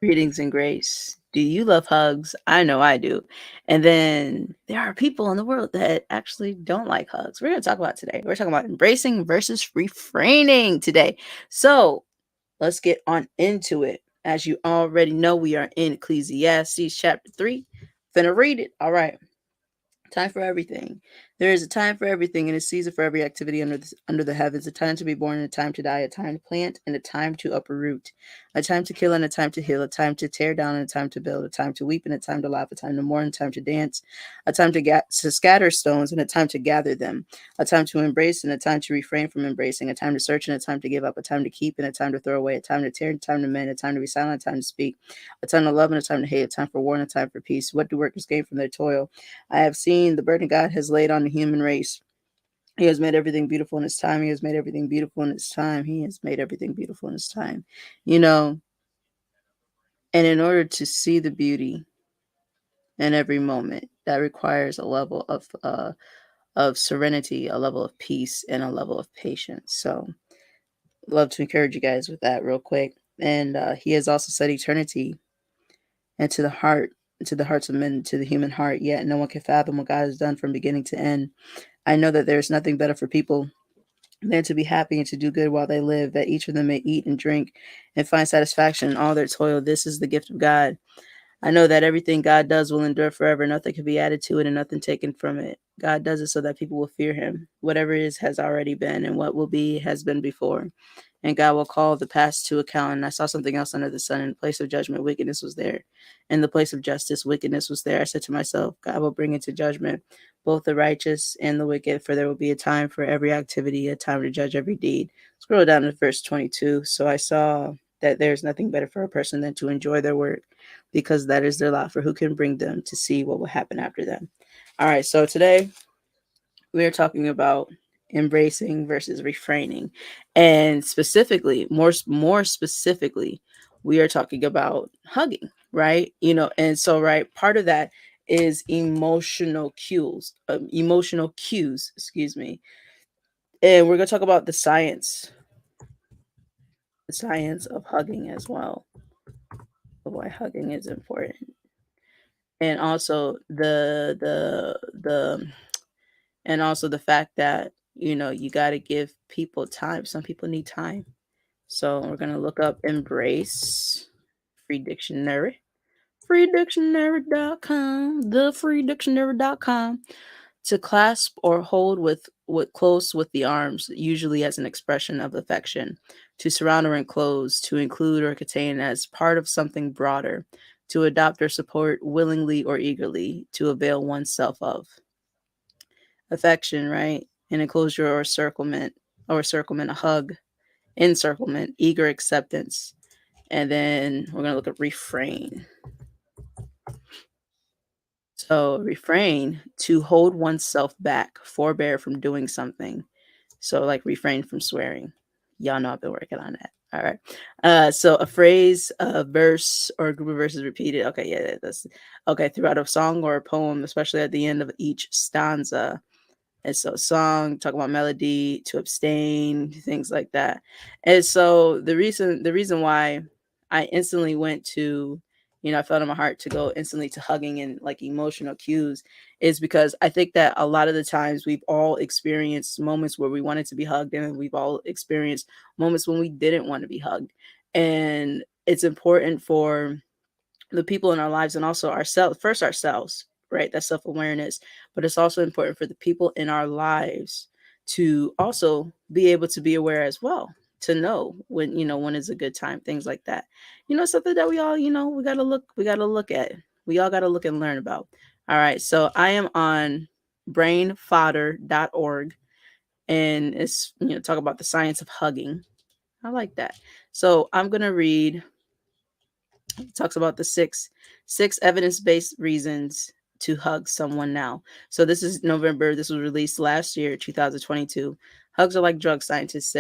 Greetings and grace. Do you love hugs? I know I do. And then there are people in the world that actually don't like hugs. We're going to talk about today. We're talking about embracing versus refraining today. So let's get on into it. As you already know, we are in Ecclesiastes chapter 3. Finna read it. All right. Time for everything. There is a time for everything and a season for every activity under the heavens, a time to be born and a time to die, a time to plant and a time to uproot, a time to kill and a time to heal, a time to tear down and a time to build, a time to weep and a time to laugh, a time to mourn and a time to dance, a time to scatter stones and a time to gather them, a time to embrace and a time to refrain from embracing, a time to search and a time to give up, a time to keep and a time to throw away, a time to tear and a time to mend, a time to be silent, a time to speak, a time to love and a time to hate, a time for war and a time for peace. What do workers gain from their toil? I have seen the burden God has laid on the human race. He has made everything beautiful in his time. He has made everything beautiful in his time. He has made everything beautiful in his time. You know, and in order to see the beauty in every moment, that requires a level of serenity, a level of peace, and a level of patience. So, love to encourage you guys with that real quick. And he has also set eternity into the heart, into the hearts of men, to the human heart. Yet no one can fathom what God has done from beginning to end. I know that there is nothing better for people than to be happy and to do good while they live, that each of them may eat and drink and find satisfaction in all their toil. This is the gift of God. I know that everything God does will endure forever. Nothing can be added to it and nothing taken from it. God does it so that people will fear him. Whatever is has already been, and what will be has been before. And God will call the past to account. And I saw something else under the sun. In the place of judgment, wickedness was there. In the place of justice, wickedness was there. I said to myself, God will bring into judgment both the righteous and the wicked, for there will be a time for every activity, a time to judge every deed. Scroll down to verse 22. So I saw that there's nothing better for a person than to enjoy their work, because that is their lot, for who can bring them to see what will happen after them. All right, so today we are talking about embracing versus refraining, and specifically, more specifically, we are talking about hugging, right? And so right, part of that is emotional cues, excuse me, and we're going to talk about the science of hugging as well, of why hugging is important, and also the fact that you got to give people time. Some people need time. So we're going to look up embrace, free dictionary, freedictionary.com, thefreedictionary.com. To clasp or hold with close with the arms, usually as an expression of affection. To surround or enclose, to include or contain as part of something broader. To adopt or support willingly or eagerly. To avail oneself of. Affection, right? An enclosure or circlement, a hug, encirclement, eager acceptance. And then we're going to look at refrain. So, refrain, to hold oneself back, forbear from doing something. So, like, refrain from swearing. Y'all know I've been working on that. All right. So a phrase, a verse, or a group of verses repeated. Okay, yeah, that's okay. Throughout a song or a poem, especially at the end of each stanza. And so song, talk about melody, to abstain, things like that. And so the reason why I instantly went to, I felt in my heart to go instantly to hugging and like emotional cues is because I think that a lot of the times we've all experienced moments where we wanted to be hugged, and we've all experienced moments when we didn't want to be hugged. And it's important for the people in our lives and also ourselves, right? That's self-awareness. But it's also important for the people in our lives to also be able to be aware as well, to know when is a good time, things like that. Something that we all, we gotta look at. We all gotta look and learn about. All right. So I am on brainfodder.org, and it's talk about the science of hugging. I like that. So I'm gonna read. It talks about the six evidence-based reasons to hug someone now. So this is November. This was released last year, 2022. Hugs are like drugs, scientists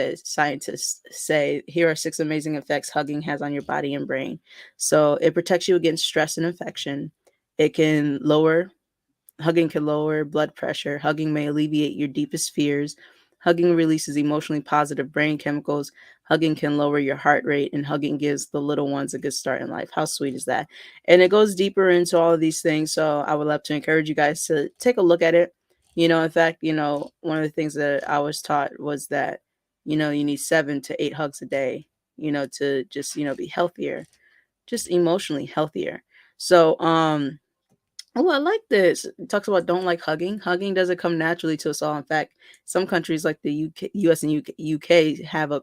say. Here are six amazing effects hugging has on your body and brain. So it protects you against stress and infection. It can lower Hugging can lower blood pressure. Hugging may alleviate your deepest fears. Hugging releases emotionally positive brain chemicals. Hugging can lower your heart rate, and hugging gives the little ones a good start in life. How sweet is that? And it goes deeper into all of these things. So I would love to encourage you guys to take a look at it. In fact, one of the things that I was taught was that, you need 7 to 8 hugs a day, to just, be healthier, just emotionally healthier. So, oh, I like this. It talks about don't like hugging. Hugging doesn't come naturally to us all. In fact, some countries like the US and UK have a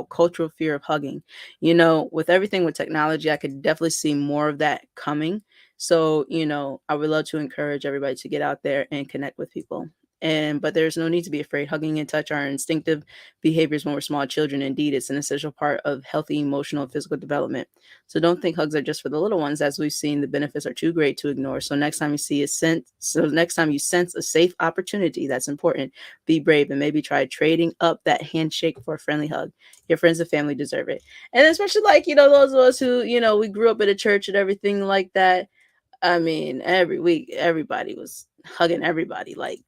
cultural fear of hugging. With everything with technology, I could definitely see more of that coming. So, I would love to encourage everybody to get out there and connect with people. But there's no need to be afraid. Hugging and touch are instinctive behaviors when we're small children. Indeed, it's an essential part of healthy emotional and physical development. So don't think hugs are just for the little ones. As we've seen, the benefits are too great to ignore. Next time you sense a safe opportunity, that's important. Be brave and maybe try trading up that handshake for a friendly hug. Your friends and family deserve it. And especially like, those of us who, we grew up in a church and everything like that. I mean, every week, everybody was hugging everybody, like,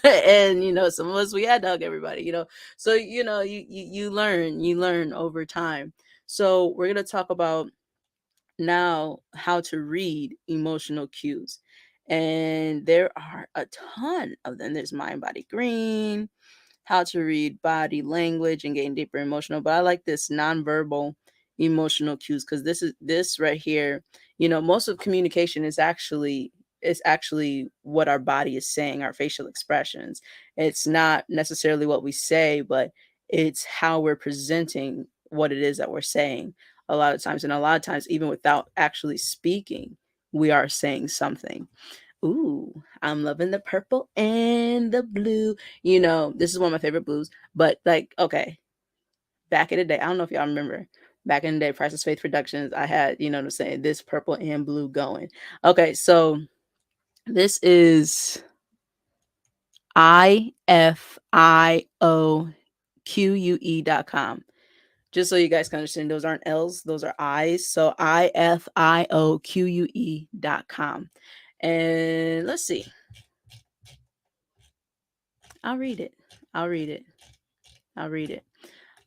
and some of us we had to hug everybody, So you learn over time. So we're gonna talk about now how to read emotional cues, and there are a ton of them. There's mind, body, green, how to read body language and gain deeper emotional. But I like this nonverbal emotional cues because this right here. Most of communication is actually what our body is saying, our facial expressions. It's not necessarily what we say, but it's how we're presenting what it is that we're saying a lot of times. And a lot of times, even without actually speaking, we are saying something. Ooh, I'm loving the purple and the blue. This is one of my favorite blues. But like, okay, back in the day, I don't know if y'all remember. Back in the day, Priceless Faith Productions, I had, what I'm saying, this purple and blue going. Okay, so this is IFIOQUE.com. Just so you guys can understand, those aren't L's, those are I's. So IFIOQUE.com. And let's see. I'll read it. I'll read it. I'll read it.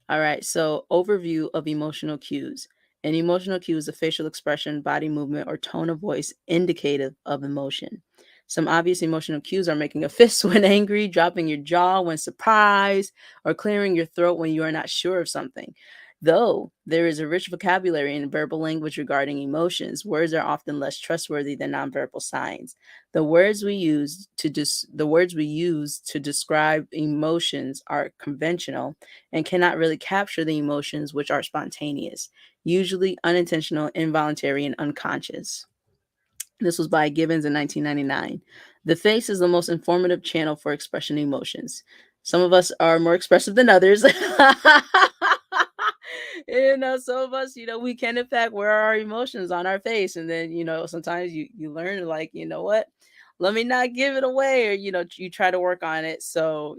All right. So, overview of emotional cues. An emotional cue is a facial expression, body movement, or tone of voice indicative of emotion. Some obvious emotional cues are making a fist when angry, dropping your jaw when surprised, or clearing your throat when you are not sure of something. Though there is a rich vocabulary in verbal language regarding emotions, words are often less trustworthy than nonverbal signs. The words we use to describe emotions are conventional and cannot really capture the emotions, which are spontaneous, usually unintentional, involuntary, and unconscious. This was by Gibbons in 1999. The face is the most informative channel for expression emotions. Some of us are more expressive than others. Some of us, we can in fact wear our emotions on our face, and then sometimes you learn, like, what, let me not give it away, or you try to work on it. So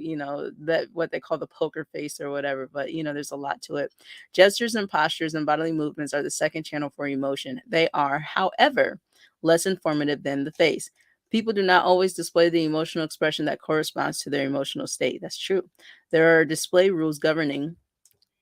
that what they call the poker face or whatever. But there's a lot to it. Gestures and postures and bodily movements are the second channel for emotion. They are, however, less informative than the face. People do not always display the emotional expression that corresponds to their emotional state. That's true. There are display rules governing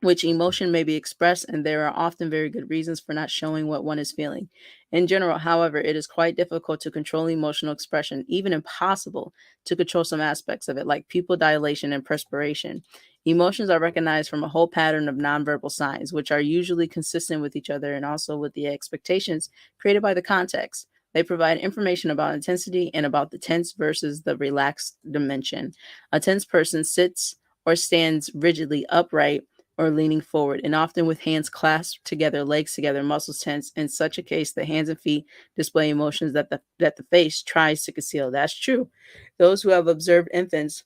which emotion may be expressed, and there are often very good reasons for not showing what one is feeling. In general, however, it is quite difficult to control emotional expression, even impossible to control some aspects of it, like pupil dilation and perspiration. Emotions are recognized from a whole pattern of nonverbal signs, which are usually consistent with each other and also with the expectations created by the context. They provide information about intensity and about the tense versus the relaxed dimension. A tense person sits or stands rigidly upright or leaning forward, and often with hands clasped together, legs together, muscles tense. In such a case, the hands and feet display emotions that the face tries to conceal. That's true. Those who have observed infants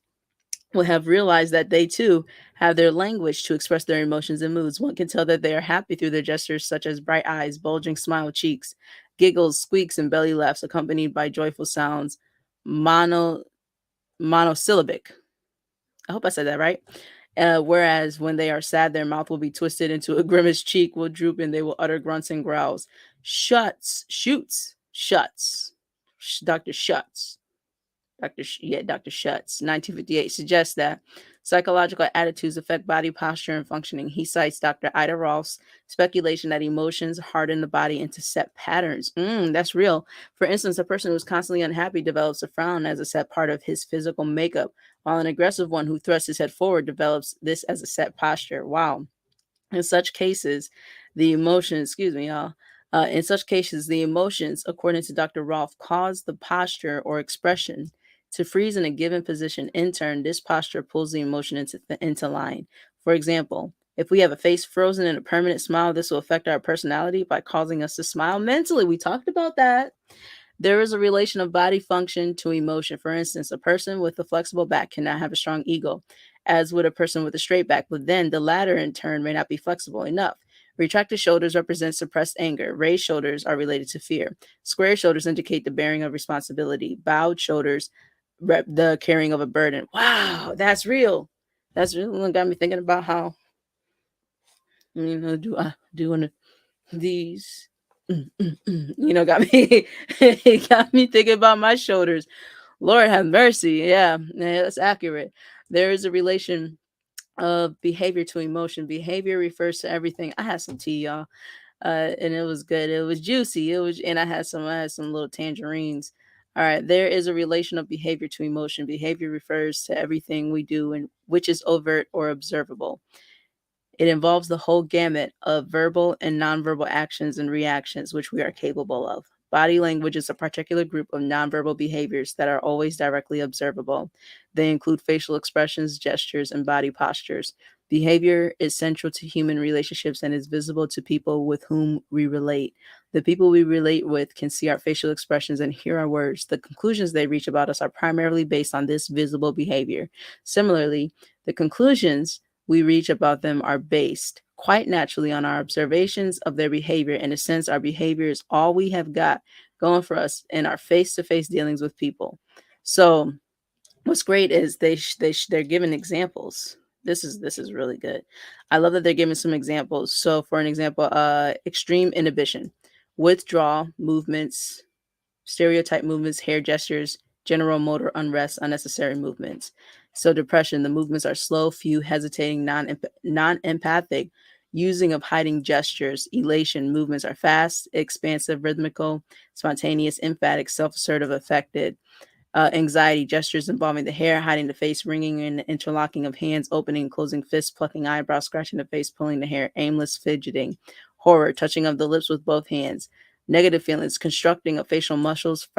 will have realized that they too have their language to express their emotions and moods. One can tell that they are happy through their gestures, such as bright eyes, bulging smile cheeks, giggles, squeaks, and belly laughs, accompanied by joyful sounds, mono monosyllabic. I hope I said that right. Whereas when they are sad, their mouth will be twisted into a grimace, cheek will droop, and they will utter grunts and growls. Shuts, shoots, shuts. Dr. Shuts. Dr. Schutz, 1958, suggests that psychological attitudes affect body posture and functioning. He cites Dr. Ida Rolf's speculation that emotions harden the body into set patterns. That's real. For instance, a person who's constantly unhappy develops a frown as a set part of his physical makeup, while an aggressive one who thrusts his head forward develops this as a set posture. Wow. In such cases, the emotions, excuse me, y'all. In such cases, the emotions, according to Dr. Rolf, cause the posture or expression to freeze in a given position. In turn, this posture pulls the emotion into line. For example, if we have a face frozen in a permanent smile, this will affect our personality by causing us to smile mentally. We talked about that. There is a relation of body function to emotion. For instance, a person with a flexible back cannot have a strong ego, as would a person with a straight back, but then the latter in turn may not be flexible enough. Retracted shoulders represent suppressed anger. Raised shoulders are related to fear. Square shoulders indicate the bearing of responsibility. Bowed shoulders, the carrying of a burden. Wow, that's real. That's really got me thinking about how, doing these got me it got me thinking about my shoulders. Lord have mercy. Yeah, that's accurate. There is a relation of behavior to emotion. Behavior refers to everything. I had some tea, y'all, and it was good. It was juicy. And I had some little tangerines. All right, there is a relation of behavior to emotion. Behavior refers to everything we do and which is overt or observable. It involves the whole gamut of verbal and nonverbal actions and reactions which we are capable of. Body language is a particular group of nonverbal behaviors that are always directly observable. They include facial expressions, gestures, and body postures. Behavior is central to human relationships and is visible to people with whom we relate. The people we relate with can see our facial expressions and hear our words. The conclusions they reach about us are primarily based on this visible behavior. Similarly, the conclusions we reach about them are based quite naturally on our observations of their behavior. In a sense, our behavior is all we have got going for us in our face-to-face dealings with people. So, what's great is they're giving examples. This is really good. I love that they're giving some examples. So, for an example, extreme inhibition, withdrawal movements, stereotype movements, hair gestures, general motor unrest, unnecessary movements. So depression, the movements are slow, few, hesitating, non-empathic, using of hiding gestures. Elation, movements are fast, expansive, rhythmical, spontaneous, emphatic, self-assertive, affected. Anxiety, gestures involving the hair, hiding the face, wringing and interlocking of hands, opening and closing fists, plucking eyebrows, scratching the face, pulling the hair, aimless fidgeting. Horror, touching of the lips with both hands. Negative feelings, constructing of facial muscles.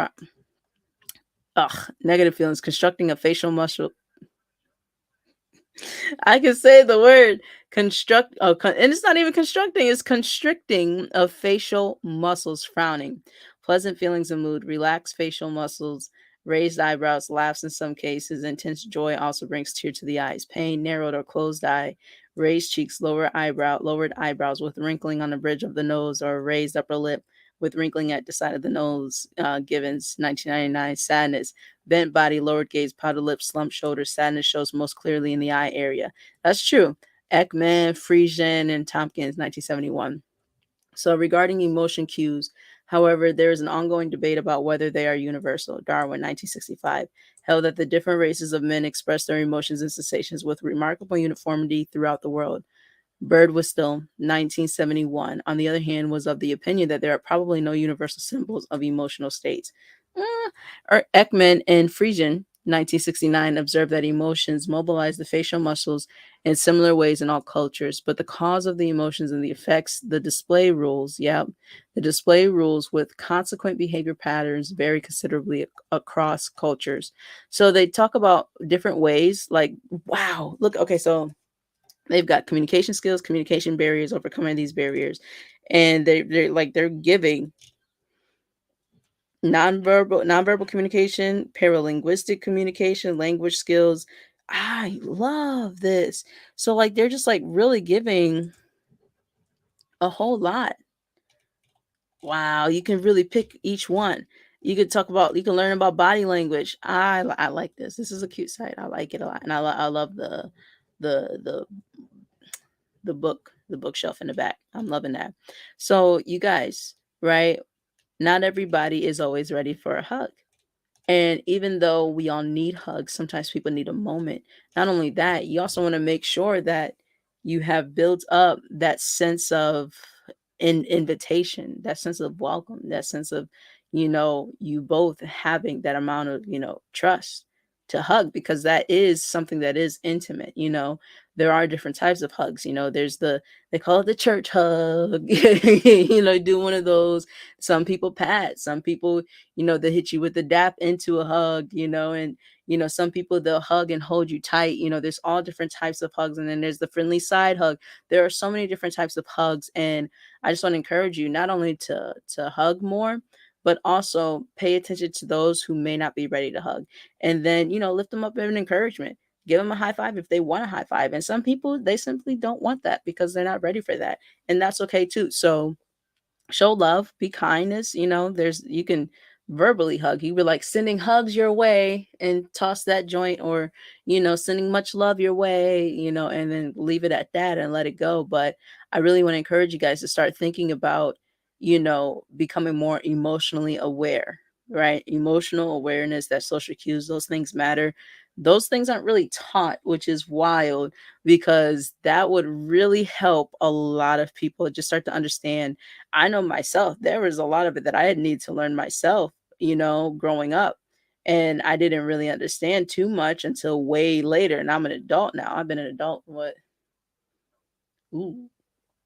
Negative feelings, constructing of facial muscle. I can say the word construct. And it's not even constructing; it's constricting of facial muscles. Frowning, pleasant feelings of mood, relaxed facial muscles, raised eyebrows, laughs in some cases. Intense joy also brings tear to the eyes. Pain, narrowed or closed eye, raised cheeks, lowered eyebrows with wrinkling on the bridge of the nose, or raised upper lip with wrinkling at the side of the nose. Givens, 1999. Sadness, bent body, lowered gaze, pouted lips, slumped shoulders. Sadness shows most clearly in the eye area. That's true. Ekman, Friesian, and Tompkins, 1971. So, regarding emotion cues, however, there is an ongoing debate about whether they are universal. Darwin, 1965, held that the different races of men express their emotions and sensations with remarkable uniformity throughout the world. Birdwhistle, 1971, on the other hand, was of the opinion that there are probably no universal symbols of emotional states. Ekman and Friesian, 1969, observed that emotions mobilize the facial muscles in similar ways in all cultures, but the cause of the emotions and the effects, the display rules with consequent behavior patterns vary considerably across cultures. So they talk about different ways, like, wow, look, okay, so they've got communication skills, communication barriers, overcoming these barriers, and they're giving nonverbal communication, paralinguistic communication, language skills. I love this. So like they're just like really giving a whole lot. Wow, you can really pick each one. You can learn about body language. I like this. This is a cute site. I like it a lot, and I love the the the bookshelf in the back. I'm loving that. So you guys, right? Not everybody is always ready for a hug. And even though we all need hugs, sometimes people need a moment. Not only that, you also want to make sure that you have built up that sense of invitation, that sense of welcome, that sense of, you both having that amount of, trust to hug, because that is something that is intimate. There are different types of hugs. There's they call it the church hug. Do one of those. Some people pat, some people, they hit you with the dap into a hug, and some people, they'll hug and hold you tight. There's all different types of hugs, and then there's the friendly side hug. There are so many different types of hugs, and I just want to encourage you not only to hug more, but also pay attention to those who may not be ready to hug, and then lift them up in encouragement. Give them a high five if they want a high five, and some people, they simply don't want that because they're not ready for that, and that's okay too. So show love, be kindness. There's you can verbally hug. You were like sending hugs your way and toss that joint, or sending much love your way, and then leave it at that and let it go. But I really want to encourage you guys to start thinking about, becoming more emotionally aware, right? Emotional awareness, that social cues, those things matter. Those things aren't really taught, which is wild, because that would really help a lot of people just start to understand. I know myself, there was a lot of it that I had need to learn myself, growing up. And I didn't really understand too much until way later. And I'm an adult now. I've been an adult, what? Ooh.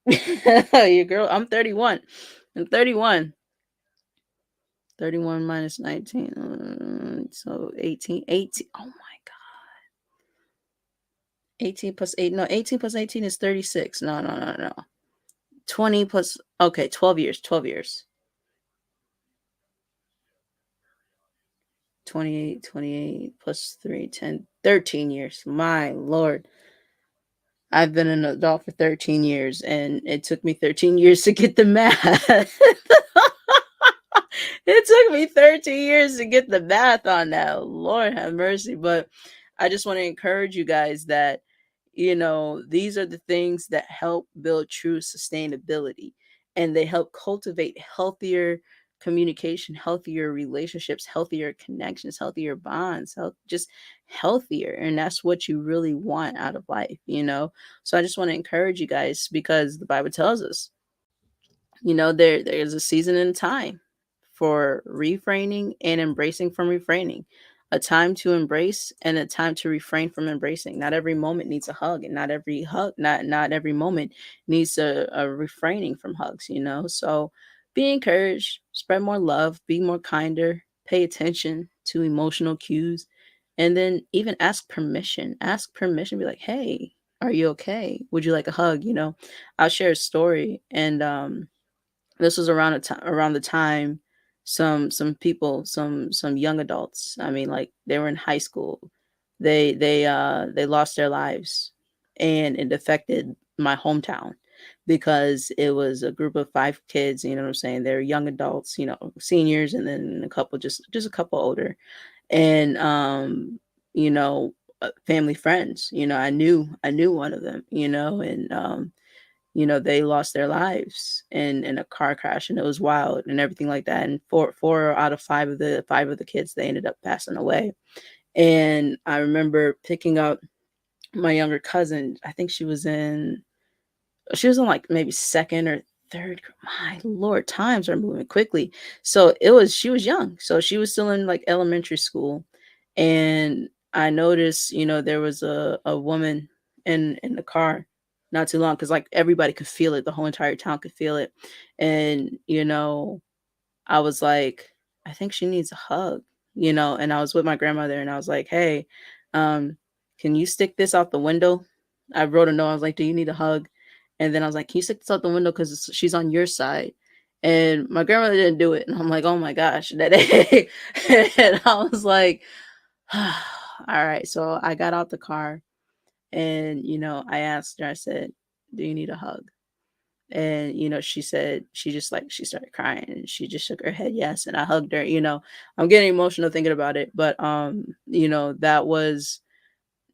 Your girl, I'm 31. I'm 31. 31 minus 19. So 18. 18. Oh my God. 18 plus 8. No, 18 plus 18 is 36. No, no, no, no. 20 plus, okay, 12 years. 12 years. 28, 28 plus 3, 10, 13 years. My Lord. I've been an adult for 13 years, and it took me 13 years to get the math. It took me 13 years to get the math on that. Lord have mercy. But I just want to encourage you guys that, these are the things that help build true sustainability, and they help cultivate healthier communication, healthier relationships, healthier connections, healthier bonds, just healthier. And that's what you really want out of life. So I just want to encourage you guys, because the Bible tells us, there's a season and a time for refraining and embracing from refraining. A time to embrace and a time to refrain from embracing. Not every moment needs a hug, and not every moment needs a refraining from hugs. So be encouraged, spread more love, be more kinder, pay attention to emotional cues, and then even ask permission. Ask permission, be like, hey, are you okay? Would you like a hug? I'll share a story. And this was around the time some people, some young adults, I mean, like, they were in high school. They lost their lives, and it affected my hometown, because it was a group of 5 kids. You know what I'm saying? They're young adults, seniors, and then a couple, just a couple older. And you know family friends. I knew one of them, and they lost their lives in a car crash, and it was wild and everything like that. And four out of five of the kids, they ended up passing away. And I remember picking up my younger cousin. I think she was in like maybe second or third. My Lord, times are moving quickly. So she was young. So she was still in like elementary school. And I noticed, there was a woman in the car not too long, because like everybody could feel it. The whole entire town could feel it. And, I was like, I think she needs a hug, and I was with my grandmother, and I was like, hey, can you stick this out the window? I wrote a note. I was like, do you need a hug? And then I was like, can you stick this out the window? Because she's on your side. And my grandmother didn't do it. And I'm like, oh my gosh, that day. And I was like, all right. So I got out the car, and, I asked her, I said, do you need a hug? And, she said, she started crying, and she just shook her head, yes. And I hugged her. I'm getting emotional thinking about it. But, that was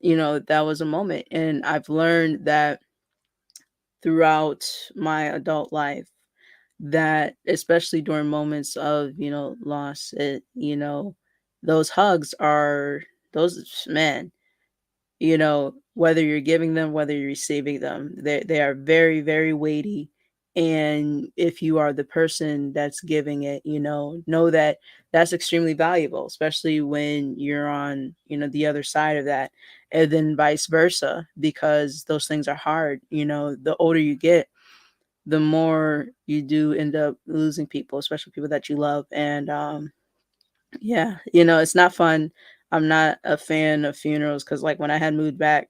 a moment. And I've learned that throughout my adult life, that especially during moments of, loss, those hugs are those man, whether you're giving them, whether you're receiving them, they are very, very weighty. And if you are the person that's giving it, know that that's extremely valuable, especially when you're on, the other side of that. And then vice versa, because those things are hard. The older you get, the more you do end up losing people, especially people that you love. And yeah, it's not fun. I'm not a fan of funerals because, like, when I had moved back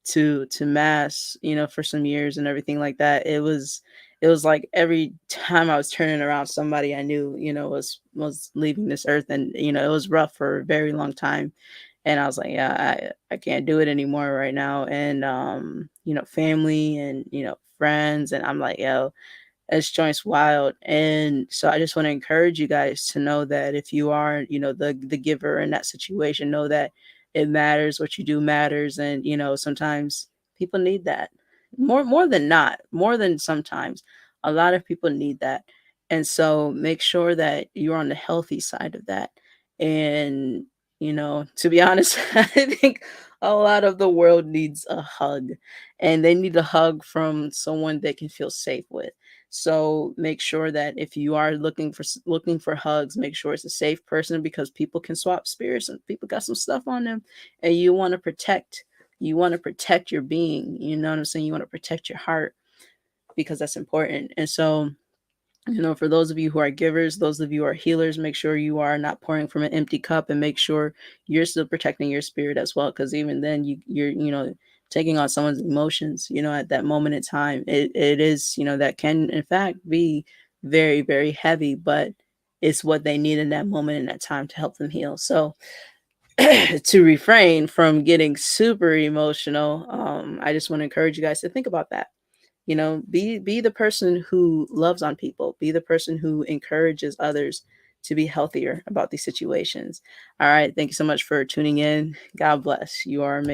to Mass, for some years and everything like that, it was like every time I was turning around, somebody I knew, was leaving this earth, and it was rough for a very long time. And I was like, yeah, I can't do it anymore right now. And family and friends, and I'm like, yo, this joint's wild. And so I just want to encourage you guys to know that if you are, the giver in that situation, know that it matters. What you do matters. And, sometimes people need that more than not, more than sometimes. A lot of people need that. And so make sure that you're on the healthy side of that. And, to be honest, I think a lot of the world needs a hug, and they need a hug from someone they can feel safe with. So make sure that if you are looking for hugs, make sure it's a safe person, because people can swap spirits and people got some stuff on them, and you want to protect your being. You know what I'm saying? You want to protect your heart, because that's important. And so, for those of you who are givers, those of you who are healers, make sure you are not pouring from an empty cup, and make sure you're still protecting your spirit as well. Because even then, you're taking on someone's emotions. At that moment in time, it is that can in fact be very, very heavy, but it's what they need in that moment in that time to help them heal. So to refrain from getting super emotional, I just want to encourage you guys to think about that. Be the person who loves on people. Be the person who encourages others to be healthier about these situations. All right. Thank you so much for tuning in. God bless. You are amazing.